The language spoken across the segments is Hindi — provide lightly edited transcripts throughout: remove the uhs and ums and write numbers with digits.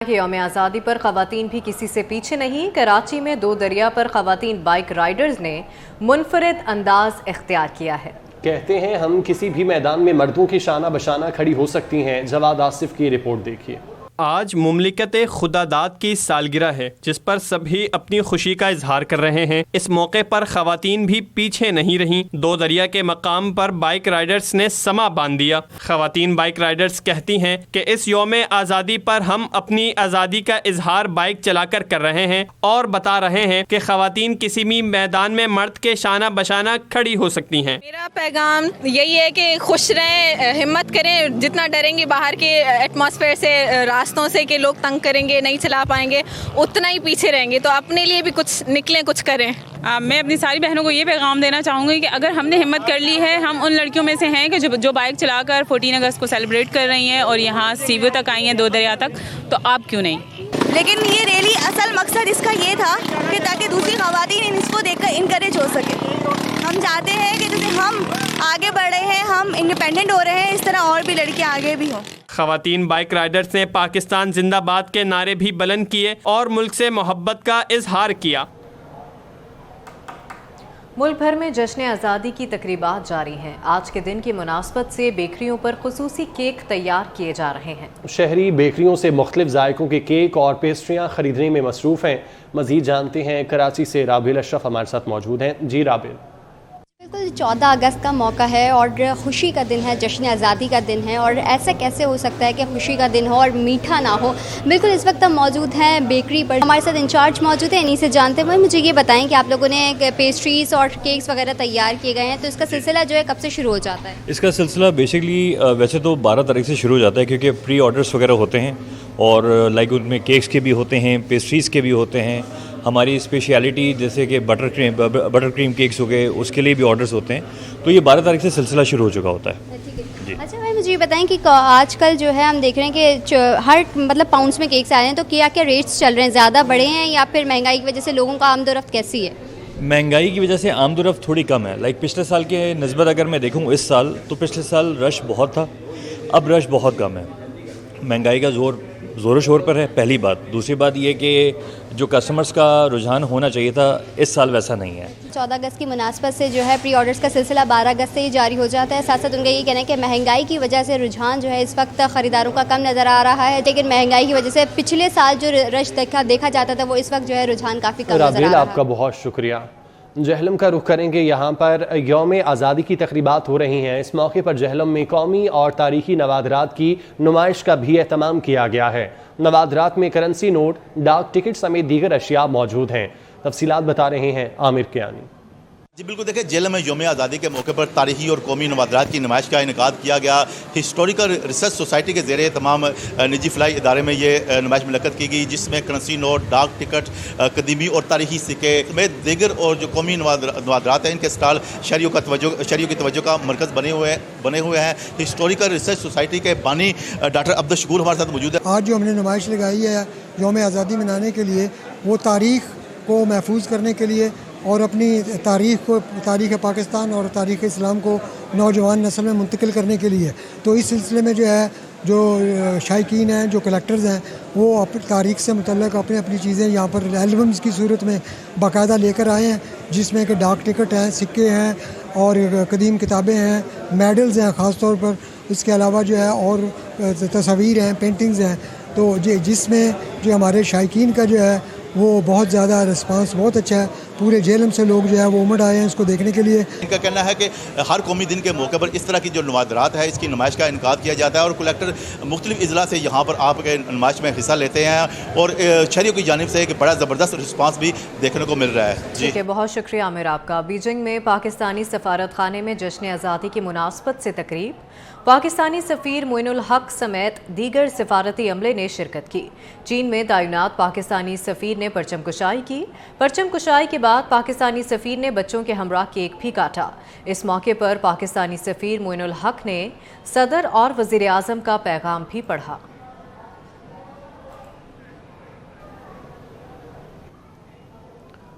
कि यौम आज़ादी पर ख़वातीन भी किसी से पीछे नहीं। कराची में दो दरिया पर ख़वातीन बाइक राइडर्स ने मुनफरिद अंदाज इख्तियार किया है। कहते हैं हम किसी भी मैदान में मर्दों की शाना बशाना खड़ी हो सकती हैं। जवाद आसिफ की रिपोर्ट देखिए। आज मुमलिकत खुदादाद की सालगिरह है, जिस पर सभी अपनी खुशी का इजहार कर रहे हैं। इस मौके पर खवातीन भी पीछे नहीं रहीं। दो दरिया के मकाम पर बाइक राइडर्स ने समा बांध दिया। खवातीन बाइक राइडर्स कहती हैं कि इस यौम आज़ादी पर हम अपनी आज़ादी का इजहार बाइक चलाकर कर रहे हैं और बता रहे हैं कि खवातीन किसी भी मैदान में मर्द के शाना बशाना खड़ी हो सकती हैं। मेरा पैगाम यही है कि खुश रहें, हिम्मत करें। जितना डरेंगे बाहर के एटमॉस्फेयर से, रास्तों से कि लोग तंग करेंगे, नहीं चला पाएंगे, उतना ही पीछे रहेंगे। तो अपने लिए भी कुछ निकलें, कुछ करें। मैं अपनी सारी बहनों को ये पैगाम देना चाहूँगी कि अगर हमने हिम्मत कर ली है, हम उन लड़कियों में से हैं कि जो बाइक चलाकर 14 अगस्त को सेलिब्रेट कर रही हैं और यहाँ सीवो तक आई हैं, दो दरिया तक, तो आप क्यों नहीं। लेकिन ये रैली असल मकसद इसका ये था कि ताकि दूसरी ख़वातीन इसको देखकर इनकरेज हो सके। हम चाहते हैं कि जैसे हम आगे बढ़ रहे हैं, हम इंडिपेंडेंट हो रहे हैं, इस तरह और भी लड़कियां आगे भी हों। खवातीन बाइक राइडर्स ने पाकिस्तान जिंदाबाद के नारे भी बुलंद किए और मुल्क से मोहब्बत का इजहार किया। मुल्क भर में जश्न आज़ादी की तकरीबात जारी हैं। आज के दिन की मुनासबत से बेकरियों पर खुसूसी केक तैयार किए जा रहे हैं। शहरी बेकरियों से मुख्तलिफ जायकों के केक और पेस्ट्रियाँ खरीदने में मसरूफ़ हैं। मज़ीद जानते हैं, कराची से राबिल अशरफ हमारे साथ मौजूद हैं। जी राबिल। बिल्कुल 14 अगस्त का मौका है और खुशी का दिन है, जश्न आज़ादी का दिन है, और ऐसा कैसे हो सकता है कि खुशी का दिन हो और मीठा ना हो। बिल्कुल इस वक्त हम मौजूद हैं बेकरी पर, हमारे साथ इंचार्ज मौजूद हैं। इन्हीं से जानते हुए मुझे ये बताएं कि आप लोगों ने पेस्ट्रीज और केक्स वगैरह तैयार किए गए हैं, तो इसका सिलसिला जो है कब से शुरू हो जाता है? इसका सिलसिला बेसिकली वैसे तो 12 तारीख से शुरू हो जाता है, क्योंकि प्री ऑर्डर्स वगैरह होते हैं और लाइक उनमें केक्स के भी होते हैं, पेस्ट्रीज़ के भी होते हैं। हमारी स्पेशलिटी जैसे कि बटर क्रीम केक्स हो गए, उसके लिए भी ऑर्डर्स होते हैं। तो ये 12 तारीख से सिलसिला शुरू हो चुका होता है। ठीक है। अच्छा भाई, मुझे ये बताएं कि आजकल जो है हम देख रहे हैं कि हर पाउंड्स में केक्स आ रहे हैं, तो क्या क्या रेट्स चल रहे हैं? ज़्यादा बढ़े हैं या फिर महंगाई की वजह से लोगों का आमदोरफ्त कैसी है? महंगाई की वजह से आमदोरफ्त थोड़ी कम है। लाइक पिछले साल के निस्बत अगर मैं देखूँ इस साल, तो पिछले साल रश बहुत था, अब रश बहुत कम है। महंगाई का ज़ोर शोर पर है, पहली बात। दूसरी बात ये कि जो कस्टमर्स का रुझान होना चाहिए था इस साल वैसा नहीं है। 14 अगस्त की मुनासबत से जो है प्री ऑर्डर्स का सिलसिला 12 अगस्त से ही जारी हो जाता है। साथ साथ उनका ये कहना है कि महंगाई की वजह से रुझान जो है इस वक्त ख़रीदारों का कम नज़र आ रहा है, लेकिन महंगाई की वजह से पिछले साल जो रश देखा जाता था वो इस वक्त जो है रुझान काफ़ी कम नज़र आ रहा है। आपका बहुत शुक्रिया। जहलम का रुख करेंगे। यहाँ पर यौम आज़ादी की तकरीबात हो रही हैं। इस मौके पर जहलम में कौमी और तारीखी नवादरात की नुमाइश का भी एहतमाम किया गया है। नवादरात में करेंसी नोट, डाक टिकट समेत दीगर अशिया मौजूद हैं। तफसीलात बता रहे हैं आमिर कियानी। जी बिल्कुल, देखिए जेल में यौम आज़ादी के मौके पर तारीखी और कौमी नवादरात की नुमाइश का इनेकाद किया गया। हिस्टोरिकल रिसर्च सोसाइटी के ज़ेरे तमाम निजी फलाई इदारे में ये नुमाइश मुनक्कद की गई, जिसमें करेंसी नोट, डाक टिकट, कदीमी और तारीखी सिक्के में दीगर और जो कौमी नवादरात हैं, इनके स्टॉल शहरियों की तवज्जो का मरकज़ बने हुए हैं। हिस्टोरिकल रिसर्च सोसाइटी के बानी डॉक्टर अब्दुल शकूर हमारे साथ मौजूद है। आज जो हमने नुमाइश लगाई है यौम आज़ादी मनाने के लिए, वो तारीख़ को महफूज करने के लिए और अपनी तारीख़ पाकिस्तान और तारीख़ इस्लाम को नौजवान नस्ल में मुंतकिल करने के लिए। तो इस सिलसिले में जो है, जो शायकीन हैं, जो कलेक्टर्स हैं, वो अपनी तारीख़ से मुतल्लिक़ अपनी चीज़ें यहाँ पर एल्बम्स की सूरत में बाकायदा लेकर आए हैं, जिसमें कि डाक टिकट हैं, सिक्के हैं और कदीम किताबें हैं, मेडल्स हैं ख़ास तौर पर। इसके अलावा जो है और तस्वीर हैं, पेंटिंग्स हैं। तो जिसमें जो हमारे शायकीन का जो है वो बहुत ज़्यादा रिस्पांस बहुत अच्छा है। पूरे जेलम से लोग जो है वो उमड़ आए हैं इसको देखने के लिए। इनका कहना है कि हर कौमी दिन के मौके पर इस तरह की जो नवादरात है, इसकी नुमाइश का इनकाद किया जाता है और कलेक्टर मुख्तलिफ इजला से यहाँ पर आपके नुमाइश में हिस्सा लेते हैं और शहरियों की जानिब से एक बड़ा ज़बरदस्त रिस्पांस भी देखने को मिल रहा है। ठीक है, बहुत शुक्रिया आमिर आपका। बीजिंग में पाकिस्तानी सफारत खाने में जश्न आज़ादी की मुनासबत से तकरीब, पाकिस्तानी सफ़ीर मोइनुल हक समेत दीगर सिफारती अमले ने शिरकत की। चीन में तैनात पाकिस्तानी सफ़ीर ने परचम कुशाई की। परचम कुशाई के बाद पाकिस्तानी सफ़ीर ने बच्चों के हमरा केक भी काटा। इस मौके पर पाकिस्तानी सफ़ीर मोइनुल हक ने सदर और वज़ीर आज़म का पैगाम भी पढ़ा।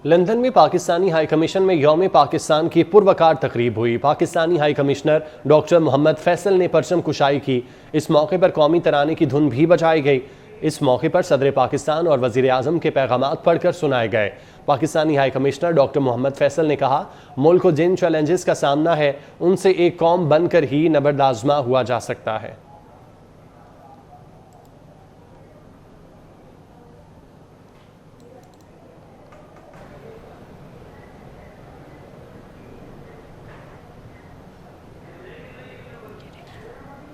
लंदन में पाकिस्तानी हाई कमीशन में यौम पाकिस्तान की पुरवकार तकरीब हुई। Pakistani high commissioner doctor Mohammad Faisal ने परचम कुशाई की। इस मौके पर कौमी तराने की धुन भी बजाई गई। इस मौके पर सदर पाकिस्तान और वज़ीर आज़म के पैगामात पढ़कर सुनाए गए। Pakistani high commissioner doctor Mohammad Faisal ने कहा, मुल्क को जिन चैलेंजेस का सामना है उनसे एक कौम बनकर ही नबर्दाज़मा हुआ जा सकता है।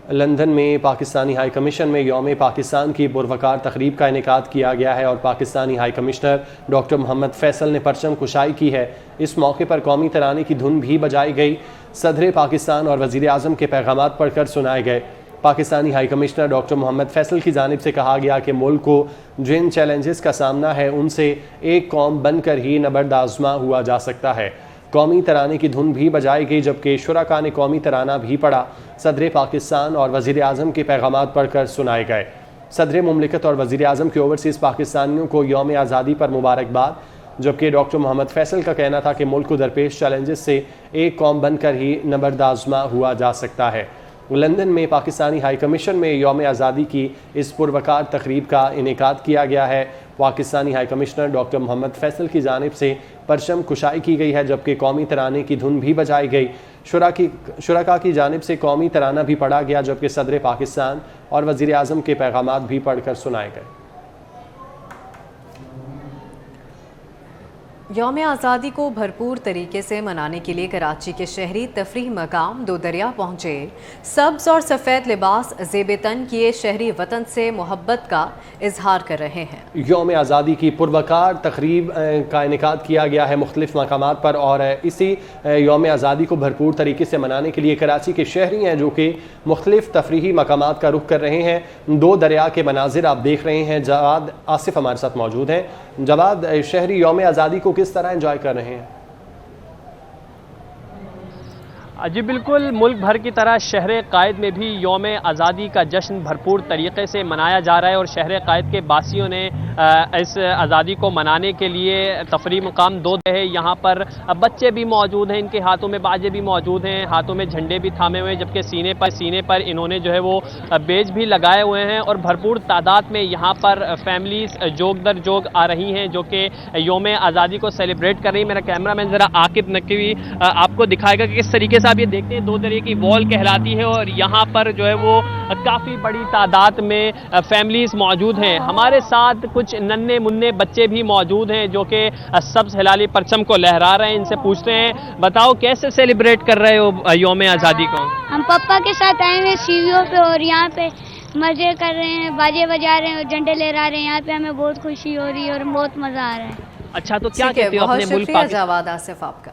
लंदन में पाकिस्तानी हाई कमीशन में यौम पाकिस्तान की पुरवकार तकरीब का इनेकाद किया गया है और Pakistani high commissioner doctor Mohammad Faisal ने परचम कुशाई की है। इस मौके पर कौमी तराने की धुन भी बजाई गई। सदर पाकिस्तान और वज़ीर आज़म के पैगामात पढ़कर सुनाए गए। Pakistani high commissioner doctor Mohammad Faisal की जानिब से कहा गया कि मुल्क को जिन चैलेंजेस का सामना है उनसे एक कौम बनकर ही नबर्दाज़मा हुआ जा सकता है। कौमी तराने की धुन भी बजाई गई जबकि शुरका ने कौमी तराना भी पढ़ा। सदर पाकिस्तान और वज़ीर आज़म के पैगामात पढ़कर सुनाए गए। सदर मुमलिकत और वज़ीर आज़म के ओवरसीज़ पाकिस्तानियों को यौम आज़ादी पर मुबारकबाद, जबकि डॉक्टर मोहम्मद फैसल का कहना था कि मुल्क को दरपेश चैलेंजेस से एक कौम बनकर ही नबर्दाज़मा हुआ जा सकता है। लंदन में पाकिस्तानी हाई कमीशन में यौम आज़ादी की इस पुरवकार तकरीब का इनेकाद किया गया है। Pakistani high commissioner doctor Mohammad Faisal की जानिब से परचम कुशाई की गई है जबकि कौमी तराने की धुन भी बजाई गई। शुरका की जानिब से कौमी तराना भी पढ़ा गया जबकि सदर पाकिस्तान और वज़ीर आज़म के पैगामात भी पढ़कर सुनाए गए। यौम आज़ादी को भरपूर तरीके से मनाने के लिए कराची के शहरी तफरीह मकाम दो दरिया पहुँचे। सब्ज़ और सफ़ेद लिबास ज़ेब तन किए शहरी वतन से मोहब्बत का इजहार कर रहे हैं। यौम आज़ादी की पुरवकार तकरीब का इनेकाद किया गया है मुख्तलिफ़ मकामात पर और इसी यौम आज़ादी को भरपूर तरीके से मनाने के लिए कराची के शहरी हैं जो कि मुख्तलिफ़ तफरीही मकामात का रुख कर रहे हैं। दो दरिया के मनाजिर आप देख रहे हैं। जवाद आसिफ हमारे साथ मौजूद हैं। जवाद, शहरी यौम आज़ादी को किस तरह एंजॉय कर रहे हैं? जी बिल्कुल, मुल्क भर की तरह शहर कायद में भी यौम आज़ादी का जश्न भरपूर तरीक़े से मनाया जा रहा है और शहर कायद के बासियों ने इस आज़ादी को मनाने के लिए तफरीह मुकाम दो है। यहाँ पर बच्चे भी मौजूद हैं, इनके हाथों में बाजे भी मौजूद हैं, हाथों में झंडे भी थामे हुए हैं, जबकि सीने पर इन्होंने जो है वो बेज भी लगाए हुए हैं और भरपूर तादाद में यहाँ पर फैमिलीज जोग दर जोग आ रही हैं जो कि यौम आज़ादी को सेलिब्रेट कर रही है। मेरा कैमरा मैन ज़रा आकिब नकवी आपको दिखाएगा कि किस तरीके से आप ये देखते हैं दो दरिया की वॉल कहलाती है और यहाँ पर जो है वो काफ़ी बड़ी तादाद में फैमिलीज मौजूद हैं। हमारे साथ कुछ नन्हे मुन्ने बच्चे भी मौजूद हैं जो कि सब्ज़ हिलाली परचम को लहरा रहे हैं। इनसे पूछते हैं, बताओ कैसे सेलिब्रेट कर रहे हो यौम आज़ादी को? हम पापा के साथ आए हैं सीढ़ियों पे और यहाँ पे मज़े कर रहे हैं, बाजे बजा रहे हैं और झंडे लहरा रहे हैं। यहाँ पे हमें बहुत खुशी हो रही है और बहुत मज़ा आ रहा है। अच्छा, तो क्या कहते हो अपने मुल्क पाकिस्तान? जवाद आसिफ आपका।